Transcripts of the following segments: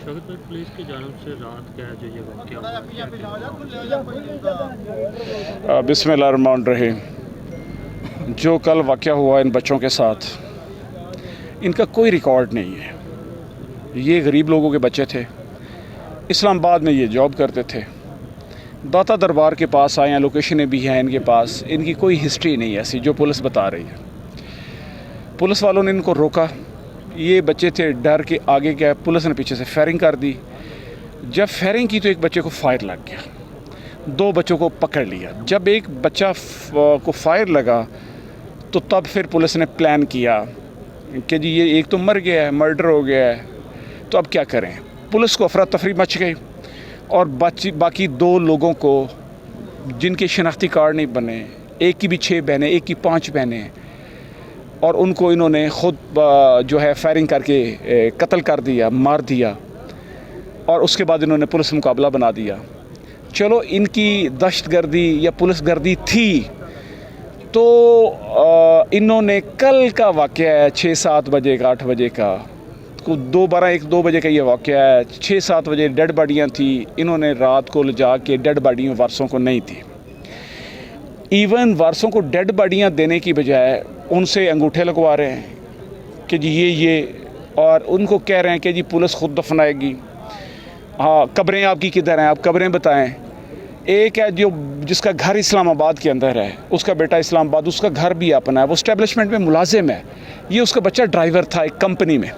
सख्त पुलिस की जानब से रात का जो ये वाक़या बिस्मिल्लाहिर्रहमानिर्रहीम। जो कल वाक़या हुआ इन बच्चों के साथ, इनका कोई रिकॉर्ड नहीं है। ये गरीब लोगों के बच्चे थे, इस्लामाबाद में ये जॉब करते थे, दाता दरबार के पास आए हैं, लोकेशनें भी हैं इनके पास। इनकी कोई हिस्ट्री नहीं है ऐसी जो पुलिस बता रही है। पुलिस वालों ने इनको रोका, ये बच्चे थे, डर के आगे गए, पुलिस ने पीछे से फायरिंग कर दी। जब फायरिंग की तो एक बच्चे को फायर लग गया, 2 बच्चों को पकड़ लिया। जब एक बच्चा को फायर लगा तो तब फिर पुलिस ने प्लान किया कि जी ये एक तो मर गया है, मर्डर हो गया है, तो अब क्या करें। पुलिस को अफरा तफरी मच गई और बाकी 2 लोगों को जिनके शनाख्ती कार्ड नहीं बने, एक की भी 6 बहनें, एक की 5 बहनें, और उनको इन्होंने ख़ुद जो है फायरिंग करके कत्ल कर दिया, मार दिया। और उसके बाद इन्होंने पुलिस मुकाबला बना दिया। चलो, इनकी दहशतगर्दी या पुलिस गर्दी थी तो इन्होंने कल का वाक़या है 6-7 बजे का, 8 बजे का, 1-2 बजे का ये वाक़या है। 6-7 बजे डेड बॉडियाँ थी, इन्होंने रात को ले जा के डेड बॉडियों वारसों को नहीं थी। इवन वारसों को डेड बॉडियाँ देने की बजाय उनसे अंगूठे लगवा रहे हैं कि जी ये, और उनको कह रहे हैं कि जी पुलिस खुद दफनाएगी। हाँ, कब्रें आपकी किधर हैं, आप कब्रें बताएं। एक है जो जिसका घर इस्लामाबाद के अंदर है, उसका बेटा इस्लामाबाद, उसका घर भी अपना है, वो एस्टेब्लिशमेंट में मुलाजिम है। ये उसका बच्चा ड्राइवर था एक कंपनी में।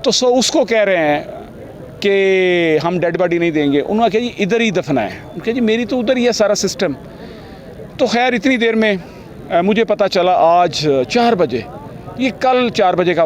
तो उसको कह रहे हैं कि हम डेड बॉडी नहीं देंगे। उन्होंने कहा जी इधर ही दफनाएं। उनके जी मेरी तो उधर ही है सारा सिस्टम। तो खैर इतनी देर में मुझे पता चला आज 4 बजे, ये कल 4 बजे का